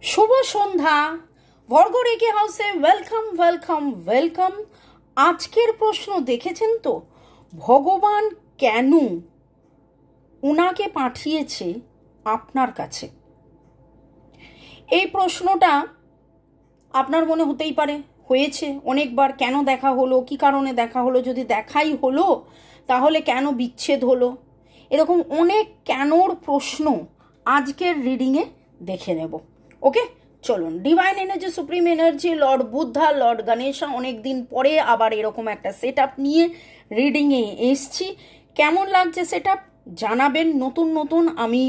শুভ সন্ধ্যা ভর্গ reiki হাউসে welcome welcome welcome. আজকের প্রশ্ন দেখেছেন তো, ভগবান কেন উনাকে পাঠিয়েছে আপনার কাছে? এই প্রশ্নটা আপনার মনে হতেই পারে, হয়েছে অনেকবার। কেন দেখা হলো, কি কারণে দেখা হলো, যদি দেখাই হলো তাহলে কেন বিচ্ছেদ হলো, এরকম অনেক কেনর প্রশ্ন আজকের রিডিংয়ে দেখে নেব। ওকে, চলুন। Divine energy, supreme energy, Lord Buddha, lord Ganesha, অনেক দিন পরে আবার এরকম একটা সেট আপ নিয়ে রিডিংয়ে এসছি। কেমন লাগছে সেট আপ জানাবেন। নতুন নতুন আমি,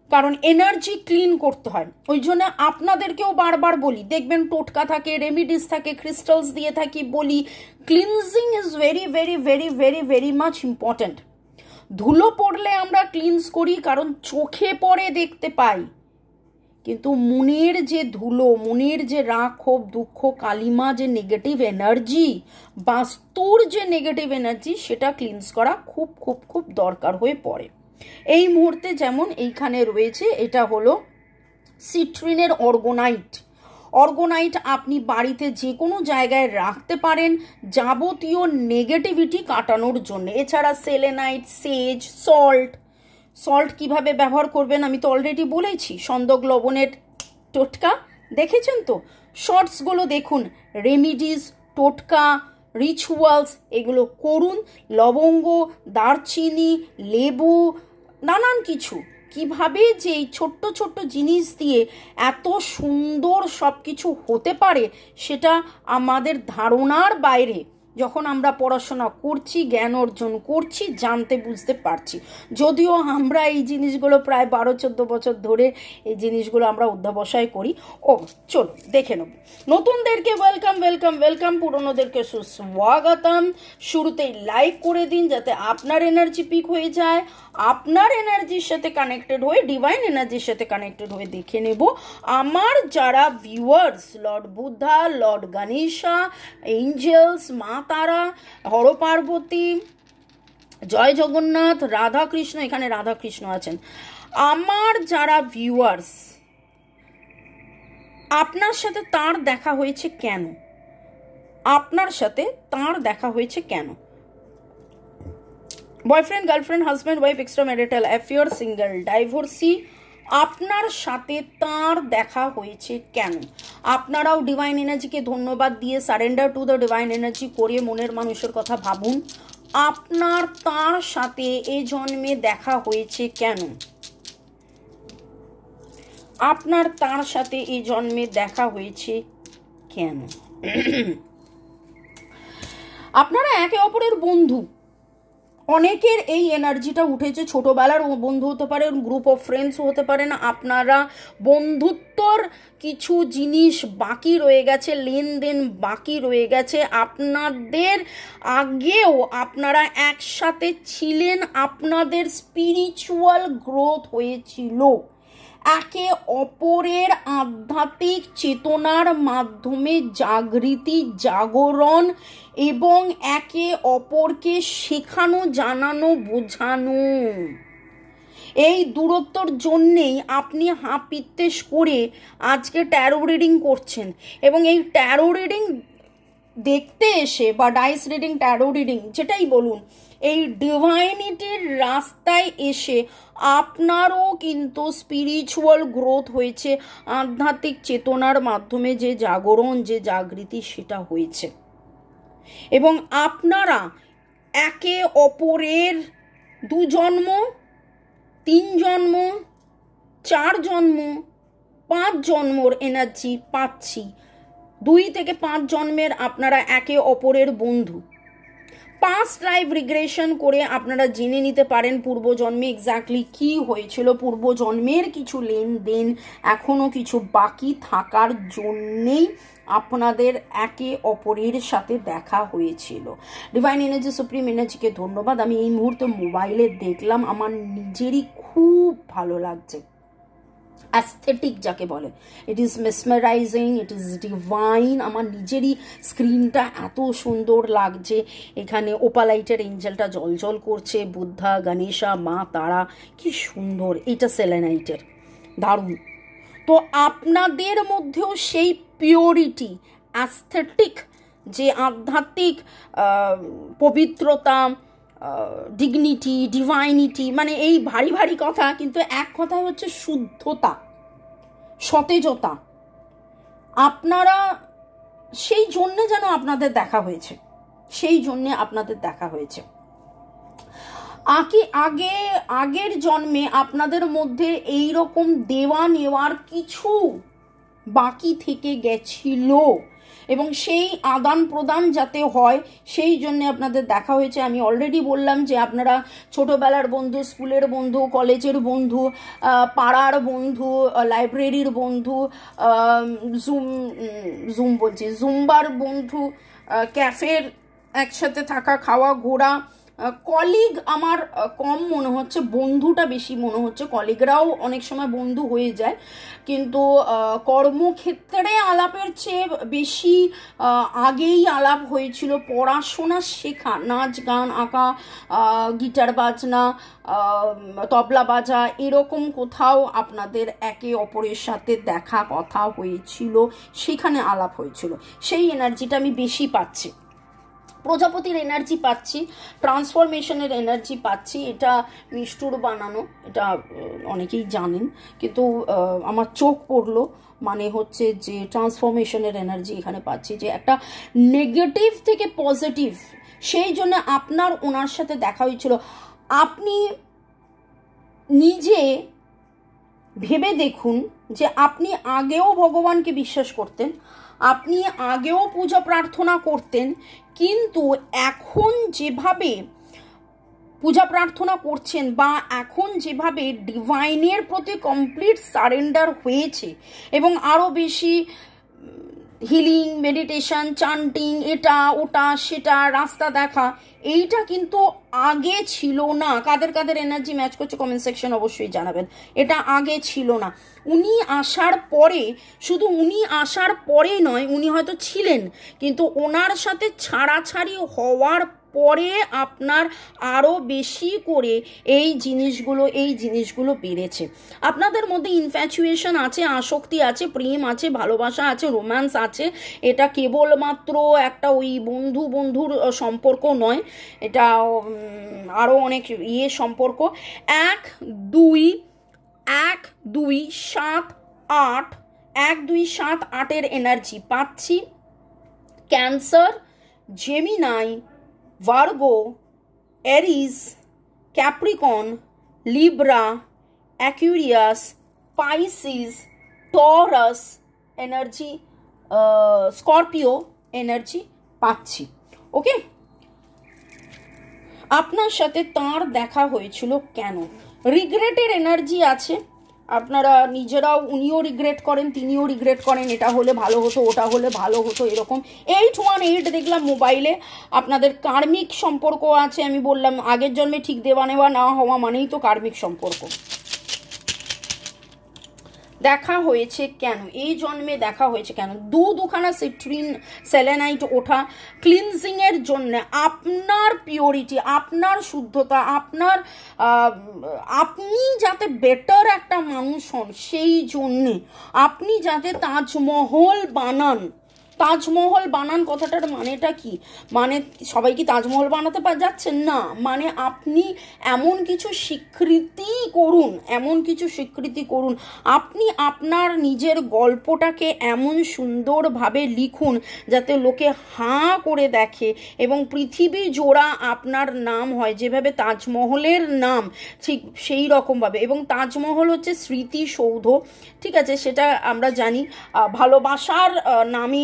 কারণ এনার্জি ক্লিন করতে হয়, ওই জন্য আপনাদেরকেও বারবার বলি। দেখবেন টোটকা থাকে, রেমিডিস থাকে, ক্রিস্টালস দিয়ে থাকি, বলি cleansing is very very very very very much important. ধুলো পড়লে আমরা ক্লিনস করি কারণ চোখে পড়ে দেখতে পাই, কিন্তু মনের যে ধুলো, মনের যে রাগ, ক্ষোভ, দুঃখ, কালিমা, যে নেগেটিভ এনার্জি, বাস্তুর যে নেগেটিভ এনার্জি, সেটা ক্লিনস করা খুব খুব খুব দরকার হয়ে পড়ে। এই মুহূর্তে যেমন এইখানে রয়েছে, এটা হলো সিট্রিনের অর্গোনাইট। অর্গোনাইট আপনি বাড়িতে যে কোনো জায়গায় রাখতে পারেন যাবতীয় নেগেটিভিটি কাটানোর জন্য। এছাড়া সেলেনাইট, সেজ, সল্ট কিভাবে ব্যবহার করবেন আমি তো অলরেডি বলেছি। সন্দক লবণের টোটকা দেখেছেন তো, শর্টসগুলো দেখুন। রেমিডিস, টোটকা, রিচুয়ালস এগুলো করুন। লবঙ্গ, দারচিনি, লেবু, নানান কিছু, কিভাবে যে এই ছোট্ট ছোট্ট জিনিস দিয়ে এত সুন্দর সব কিছু হতে পারে সেটা আমাদের ধারণার বাইরে। যখন আমরা পড়াশোনা করছি, জ্ঞান অর্জন করছি, জানতে বুঝতে পারছি। যদিও আমরা এই জিনিসগুলো প্রায় 12-14 বছর ধরে এই জিনিসগুলো আমরা অধ্যাবসায় করি। চলো দেখে নেব। নতুনদেরকে ওয়েলকাম ওয়েলকাম ওয়েলকাম, পুরনোদেরকে সুস্বাগতম। শুরুতেই লাইক করে দিন যাতে আপনার এনার্জি পিক হয়ে যায়। আপনার এনার্জির সাথে কানেক্টেড হয়ে, ডিভাইন এনার্জির সাথে কানেক্টেড হয়ে দেখে নেব আমার যারা viewers, lord Buddha, lord Ganesha, angels, মা তারা, হর পার্বতী, জয় জগন্নাথ, রাধা কৃষ্ণ, এখানে রাধা কৃষ্ণ আছেন, আমার যারা ভিউয়ার্স, আপনার সাথে তার দেখা হয়েছে কেন? আপনার সাথে তার দেখা হয়েছে কেন? Boyfriend, girlfriend, husband, wife, extra marital affair, single, divorcee, আপনার সাথে তার দেখা হয়েছে কেন? আপনারাও ডিভাইন এনার্জিকে ধন্যবাদ দিয়ে surrender to the divine energy করে মনের মানুষের কথা ভাবুন। আপনার তার সাথে এই জন্মে দেখা হয়েছে কেন? আপনার তার সাথে এই জন্মে দেখা হয়েছে কেন? আপনারা একে অপরের বন্ধু। অনেকের এই এনার্জিটা উঠেছে, ছোটবেলার বন্ধু হতে পারে, গ্রুপ অফ ফ্রেন্ডসও হতে পারেন। আপনারা বন্ধুত্বর কিছু জিনিস বাকি রয়ে গেছে, লেনদেন বাকি রয়ে গেছে। আপনাদের আগেও আপনারা একসাথে ছিলেন, আপনাদের স্পিরিচুয়াল গ্রোথ হয়েছিল। একে অপরের আধ্যাত্মিক চেতনার মাধ্যমে জাগৃতি, জাগরণ এবং একে অপরকে শেখানো, জানানো, বোঝানো। এই দূরত্বর জন্যেই আপনি হাপিত্তেশ করে আজকে ট্যারো রিডিং করছেন। এবং এই ট্যারো রিডিং দেখতে এসে, বা ডাইস রিডিং, ট্যারো রিডিং যেটাই বলুন, এই ডিভাইনিটির রাস্তায় এসে আপনারও কিন্তু স্পিরিচুয়াল গ্রোথ হয়েছে। আধ্যাত্মিক চেতনার মাধ্যমে যে জাগরণ, যে জাগৃতি, সেটা হয়েছে। এবং আপনারা একে অপরের 2 জন্ম, 3 জন্ম, 4 জন্ম, 5 জন্মর এনার্জি পাচ্ছি। 2 থেকে 5 জন্মের আপনারা একে অপরের বন্ধু। পাস্ট লাইফ রিগ্রেশন করে আপনারা জেনে নিতে পারেন পূর্বজন্মে এক্স্যাক্টলি কি হয়েছিল। পূর্বজন্মের কিছু লেনদেন এখনো কিছু বাকি থাকার জন্যেই আপনাদের একে অপরের সাথে দেখা হয়েছিল। ডিভাইন এনার্জি, সুপ্রিম এনার্জিকে ধন্যবাদ। আমি এই মুহূর্তে মোবাইলে দেখলাম, আমার নিজেরই খুব ভালো লাগছে। অ্যাস্থেটিক যাকে বলে, it is mesmerising, it is divine. আমার নিজেরই স্ক্রিনটা এত সুন্দর লাগছে। এখানে ওপালাইটের এঞ্জেলটা জলজল করছে, বুদ্ধা, গণেশা, মা তারা, কি সুন্দর। এটা সেলেনাইটের, দারুণ। তো আপনাদের মধ্যেও সেই পিওরিটি, অ্যাস্থেটিক যে আধ্যাত্মিক পবিত্রতা, ডিগনিটি, ডিভাইনিটি, মানে এই ভারী ভারী কথা, কিন্তু এক কথা হচ্ছে শুদ্ধতা, সতেজতা, আপনারা সেই জন্যে যেন আপনাদের দেখা হয়েছে, সেই জন্যে আপনাদের দেখা হয়েছে। আগের জন্মে আপনাদের মধ্যে এই রকম দেওয়া নেওয়ার কিছু বাকি থেকে গেছিল এবং সেই আদান প্রদান যাতে হয় সেই জন্য আপনাদের দেখা হয়েছে। আমি অলরেডি বললাম যে আপনারা ছোটবেলার বন্ধু, স্কুলের বন্ধু, কলেজের বন্ধু, পাড়ার বন্ধু, লাইব্রেরির বন্ধু, জুম্বার বন্ধু, ক্যাফের একসাথে থাকা, খাওয়া, ঘোরা, কলিগ আমার কম মনে হচ্ছে, বন্ধুটা বেশি মনে হচ্ছে। কলিগরাও অনেক সময় বন্ধু হয়ে যায়, কিন্তু কর্মক্ষেত্রে আলাপের চেয়ে বেশি আগেই আলাপ হয়েছিল। পড়াশোনা শেখা, নাচ গান, আঁকা, গিটার বাজনা, তবলা বাজা, এরকম কোথাও আপনাদের একে অপরের সাথে দেখা কথা হয়েছিল, সেখানে আলাপ হয়েছিল। সেই এনার্জিটা আমি বেশি পাচ্ছি, প্রজাপতির এনার্জি পাচ্ছি, ট্রান্সফরমেশনের এনার্জি পাচ্ছি। এটা মিষ্টুর বানানো, এটা অনেকেই জানেন, কিন্তু আমার চোখ পড়লো, মানে হচ্ছে যে ট্রান্সফরমেশনের এনার্জি এখানে পাচ্ছি, যে একটা নেগেটিভ থেকে পজিটিভ। সেই জন্য আপনার ওনার সাথে দেখা হয়েছিল। আপনি নিজে ভেবে দেখুন যে আপনি আগেও ভগবানকে বিশ্বাস করতেন, আপনি আগেও পূজা প্রার্থনা করতেন, কিন্তু এখন যেভাবে পূজা প্রার্থনা করছেন বা এখন যেভাবে ডিভাইনের প্রতি কমপ্লিট সারেন্ডার হয়েছে এবং আরও বেশি হিলিং, মেডিটেশন, চান্টিং, এটা ওটা সেটা, রাস্তা দেখা, এইটা কিন্তু আগে ছিল না। কাদের কাদের এনার্জি ম্যাচ করছে কমেন্ট সেকশন অবশ্যই জানাবেন। এটা আগে ছিল না। উনি আসার পরে, শুধু উনি আসার পরেই নয়, উনি হয়তো ছিলেন, কিন্তু ওনার সাথে ছাড়াছাড়ি হওয়ার পরে আপনার আরও বেশি করে এই জিনিসগুলো বেড়েছে। আপনাদের মধ্যে ইনফ্যাচুয়েশন আছে, আসক্তি আছে, প্রেম আছে, ভালোবাসা আছে, রোম্যান্স আছে। এটা কেবলমাত্র একটা ওই বন্ধুর সম্পর্ক নয়, এটা আরও অনেক সম্পর্ক। 1 2 7 8 1 2 7 8-এর এনার্জি পাচ্ছি। Cancer, Gemini, Virgo, Aries, Capricorn, Libra, Aquarius, Pisces, Taurus energy, Scorpio energy পাচ্ছি। ওকে, আপনার সাথে তার দেখা হয়েছিল কেন? রিগ্রেটের এনার্জি আছে, আপনারা নিজেরাও, উনিও রিগ্রেট করেন, তিনিও রিগ্রেট করেন, এটা হলে ভালো হতো, ওটা হলে ভালো হতো, এরকম। 818 দেখলাম মোবাইলে। আপনাদের কার্মিক সম্পর্ক আছে, আমি বললাম আগের জন্মে ঠিক দেওয়া নেওয়া না হওয়া মানেই তো কার্মিক সম্পর্ক। দেখা হয়েছে কেন, এই জন্মে দেখা হয়েছে কেন? দুখানা সিট্রিন সেলেনাইট ওঠা ক্লিনজিংয়ের জন্য, আপনার পিওরিটি, আপনার শুদ্ধতা, আপনি যাতে বেটার একটা মানুষ হন, সেই জন্যে আপনি যাতে তাজমহল বানান। তাজমহল বানান কথাটার মানেটা কি? মানে সবাই কি তাজমহল বানাতে যাচ্ছেন না, মানে আপনি এমন কিছু স্বীকৃতি করুন, আপনি আপনার নিজের গল্পটাকে এমন সুন্দরভাবে লিখুন যাতে লোকে হাঁ করে দেখে এবং পৃথিবী জোড়া আপনার নাম হয়, যেভাবে তাজমহলের নাম ঠিক সেই রকমভাবে। এবং তাজমহল হচ্ছে স্মৃতিসৌধ, ঠিক আছে, সেটা আমরা জানি। ভালোবাসার নামে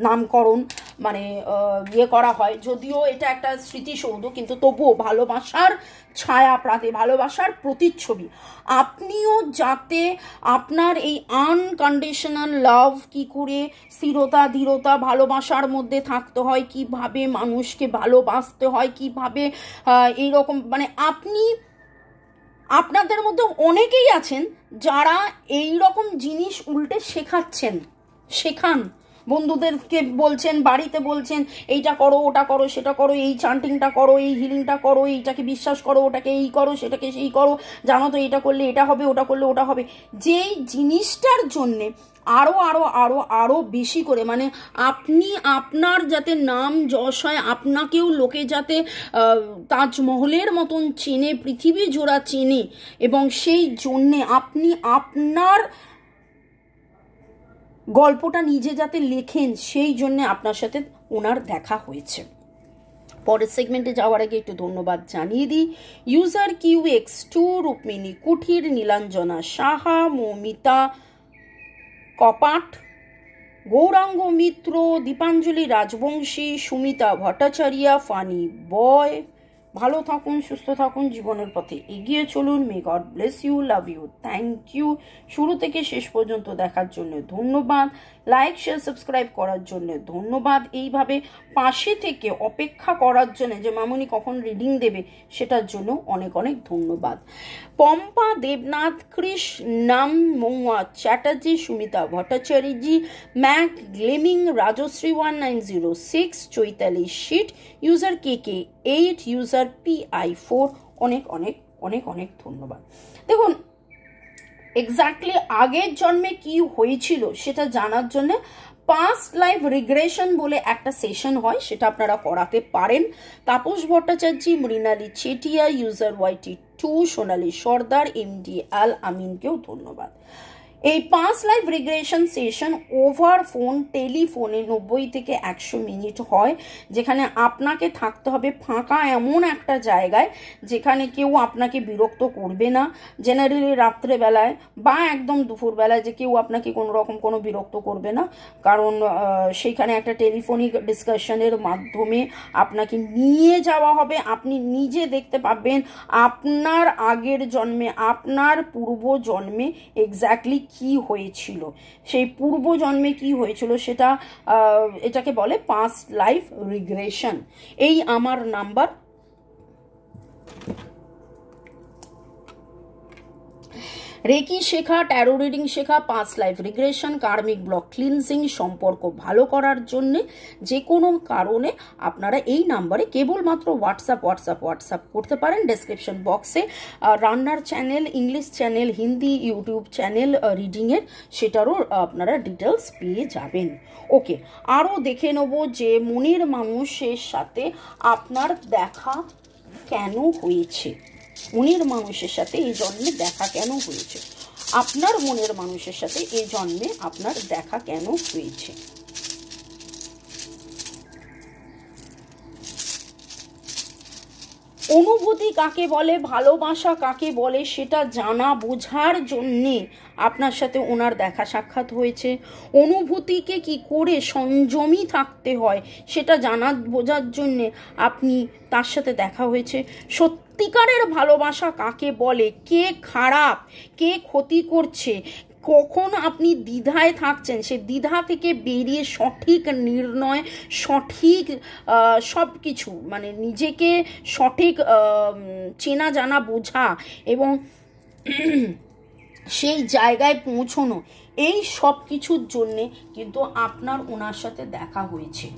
নামকরণ মানে করা হয়, যদিও এটা একটা স্মৃতিসৌধ, কিন্তু তবুও ভালোবাসার ছায়া প্রাতে, ভালোবাসার প্রতিচ্ছবি। আপনিও যাতে আপনার এই আনকন্ডিশনাল লাভ, কি করে স্থিরতা, ধীরতা, ভালোবাসার মধ্যে থাকতে হয়, কিভাবে মানুষকে ভালোবাসতে হয়, কিভাবে এইরকম, মানে আপনাদের মধ্যে অনেকেই আছেন যারা এই রকম জিনিস উল্টে শেখান, বন্ধুদেরকে বলছেন, বাড়িতে বলছেন এইটা করো, ওটা করো, সেটা করো, এই চান্টিংটা করো, এই হিলিংটা করো, এইটাকে বিশ্বাস করো, ওটাকে এই করো, সেটাকে সেই করো, জানো তো এটা করলে এটা হবে, ওটা করলে ওটা হবে। যেই জিনিসটার জন্যে আরো আরো আরো আরো বেশি করে, মানে আপনি আপনার যাতে নাম যশ হয়, আপনাকেও লোকে যাতে তাজমহলের মতন চেনে, পৃথিবী জোড়া চেনে, এবং সেই জন্যে আপনি আপনার গল্পটা নিজে যাতে লেখেন, সেই জন্যে আপনার সাথে ওনার দেখা হয়েছে। পরের সেগমেন্টে যাওয়ার আগে একটু ধন্যবাদ জানিয়ে দিই। User QX2, Rukmini Kuthir, Nilanjana Saha, Moumita Kapat, Gouranga Mitra, Dipanjali Rajbanshi, Sumita Bhattacharya, funny boy. ভালো থাকুন, সুস্থ থাকুন, জীবনের পথে এগিয়ে চলুন। May God bless you, love you, thank you. শুরু থেকে শেষ পর্যন্ত দেখার জন্য ধন্যবাদ। লাইক, শেয়ার, সাবস্ক্রাইব করার জন্য ধন্যবাদ। এইভাবে পাশে থেকে অপেক্ষা করার জন্য, যে মামুনি কখন রিডিং দেবে, সেটার জন্য অনেক অনেক ধন্যবাদ। পম্পা দেবনাথ, কৃষ নাম, মৌয়া চ্যাটার্জি, সুমিতা ভট্টাচার্যজি, ম্যাক গ্লেমিং, রাজশ্রী 1906, চৈতালি শিট, ইউজার KK8, ইউজার PI4। অনেক অনেক অনেক অনেক ধন্যবাদ। দেখুন, এক্স্যাক্টলি আগের জন্মে কি হয়েছিল সেটা জানার জন্য পাস্ট লাইফ রিগ্রেশন বলে একটা সেশন হয়, সেটা আপনারা করাতে পারেন। তাপস ভট্টাচার্য, মৃণালী চেটিয়া, ইউজার YT2, সোনালী সর্দার, MDL আমিনকেও ধন্যবাদ। এই past life regression session over phone, টেলিফোনে 90 থেকে 100 মিনিট হয়, যেখানে আপনাকে থাকতে হবে ফাঁকা এমন একটা জায়গায় যেখানে কেউ আপনাকে বিরক্ত করবে না। জেনারেলি রাত্রেবেলায় বা একদম দুপুরবেলায় যে কেউ আপনাকে কোনো রকম কোনো বিরক্ত করবে না, কারণ সেইখানে একটা টেলিফোনিক ডিসকাশনের মাধ্যমে আপনাকে নিয়ে যাওয়া হবে। আপনি নিজে দেখতে পাবেন আপনার আগের জন্মে, আপনার পূর্ব জন্মে এক্স্যাক্টলি কি হয়েছিল, সেই পূর্ব জন্মে কি হয়েছিল সেটা, এটাকে বলে পাস্ট লাইফ রিগ্রেশন। এই আমার নাম্বার। রেকি শেখা, ট্যারো রিডিং শেখা, পাস্ট লাইফ রিগ্রেশন, কার্মিক ব্লক ক্লিনজিং, সম্পর্ক ভালো করার জন্য যে কোনো কারণে আপনারা এই নাম্বারে কেবলমাত্র হোয়াটসঅ্যাপ করতে পারেন। ডেসক্রিপশন বক্সে রান্নার channel, English channel, Hindi YouTube channel রিডিংয়ের, সেটারও আপনারা ডিটেলস পেয়ে যাবেন। ওকে, আরও দেখে নেব যে মনের মানুষের সাথে আপনার দেখা কেন হয়েছে। মনের মানুষের সাথে এই জন্মে দেখা কেন হয়েছে, আপনার মনের মানুষের সাথে এই জন্মে আপনার দেখা কেন হয়েছে। অনুভূতি কাকে বলে, ভালোবাসা কাকে বলে, সেটা জানা বোঝার জন্যে আপনার সাথে ওনার দেখা সাক্ষাৎ হয়েছে। অনুভূতিকে কি করে সংযমী থাকতে হয় সেটা জানা বোঝার জন্যে আপনি তার সাথে দেখা হয়েছে। সত্যিকারের ভালোবাসা কাকে বলে, কে খারাপ, কে ক্ষতি করছে, কখন আপনি দ্বিধায় থাকছেন, সে দ্বিধা থেকে বেরিয়ে সঠিক নির্ণয়, সঠিক সব কিছু, মানে নিজেকে সঠিক চেনা জানা বোঝা এবং সেই জায়গায় পৌঁছনো, এই সব কিছুর জন্যে কিন্তু আপনার ওনার সাথে দেখা হয়েছে।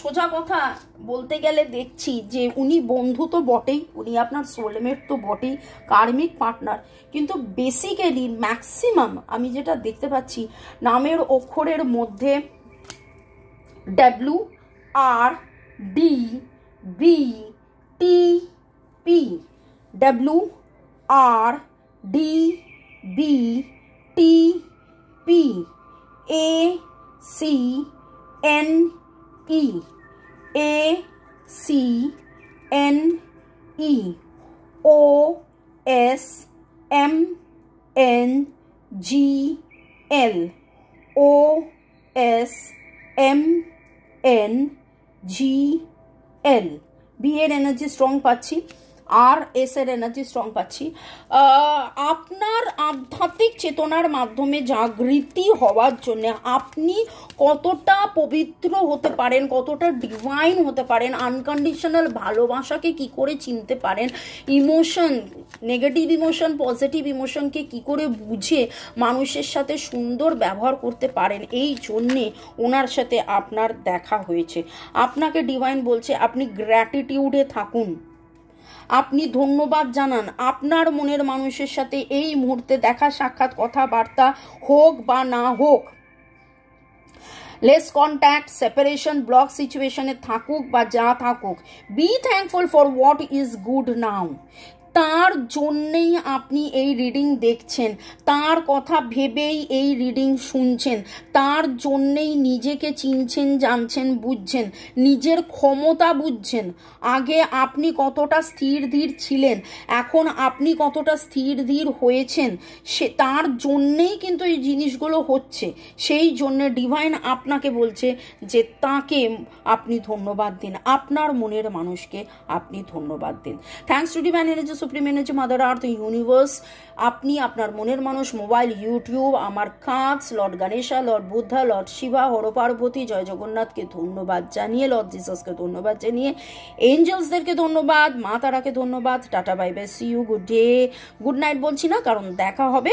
সোজা কথা বলতে গেলে দেখছি যে উনি বন্ধু তো বটেই, উনি আপনার সোলমেট তো বটেই, কার্মিক পার্টনার, কিন্তু বেসিক্যালি ম্যাক্সিমাম আমি যেটা দেখতে পাচ্ছি, নামের অক্ষরের মধ্যে WRDBTP, WRDBTP, ACNE, OSMNGL, B এর এনার্জি স্ট্রং পাচ্ছি, আর এস এর এনার্জি স্ট্রং পাচ্ছি। আপনার আধ্যাত্মিক অলৌকিক চেতনার মাধ্যমে জাগৃতি হওয়ার জন্য আপনি কতটা পবিত্র হতে পারেন, কতটা ডিভাইন হতে পারেন, আনকন্ডিশনাল ভালোবাসাকে কি করে চিনতে পারেন, ইমোশন, নেগেটিভ ইমোশন পজিটিভ ইমোশনকে কি করে বুঝে মানুষের সাথে সুন্দর ব্যবহার করতে পারেন, এই জন্যে ওনার সাথে আপনার দেখা হয়েছে। আপনাকে ডিভাইন বলছে আপনি গ্র্যাটিটিউডে থাকুন, আপনি ধন্যবাদ জানান। আপনার মনের মানুষের সাথে এই মুহূর্তে দেখা সাক্ষাৎ কথাবার্তা হোক বা না হোক, লেস কন্ট্যাক্ট, সেপারেশন, ব্লক সিচুয়েশনে থাকুক বা যা থাকুক, B thankful for what is good now. তার জন্যেই আপনি এই রিডিং দেখছেন, তার কথা ভেবেই এই রিডিং শুনছেন, তার জন্যেই নিজেকে চিনছেন, জানছেন, বুঝছেন, নিজের ক্ষমতা বুঝছেন। আগে আপনি কতটা স্থির ধীর ছিলেন, এখন আপনি কতটা স্থির ধীর হয়েছেন, সে তার জন্যেই কিন্তু এই জিনিসগুলো হচ্ছে। সেই জন্যে ডিভাইন আপনাকে বলছে যে তাকে আপনি ধন্যবাদ দিন, আপনার মনের মানুষকে আপনি ধন্যবাদ দিন। Thanks to divine energy, supreme energy, Mother Earth, universe. আপনি আপনার মনের মানুষ মোবাইল, ইউটিউব, আমার কাজ, Lord Ganesha, Lord Buddha, Lord Shiva, Har Parvati, জয় জগন্নাথকে ধন্যবাদ জানিয়ে, লর্ড জিসাসকে ধন্যবাদ জানিয়ে, এঞ্জেলসদেরকে ধন্যবাদ, মা তারাকে ধন্যবাদ। Tata, bye bye, see you, good day, good night বলছি না, কারণ দেখা হবে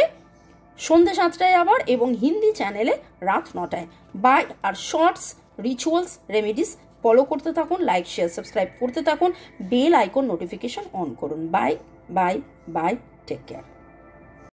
সন্ধ্যে 7টায় আবার, এবং হিন্দি চ্যানেলে রাত 9টায়। বাই। আর শর্টস, রিচুয়ালস, রেমেডিস ফলো করতে থাকুন, লাইক শেয়ার সাবস্ক্রাইব করতে থাকুন, বেল আইকন নোটিফিকেশন অন করুন। Bye bye bye, take care.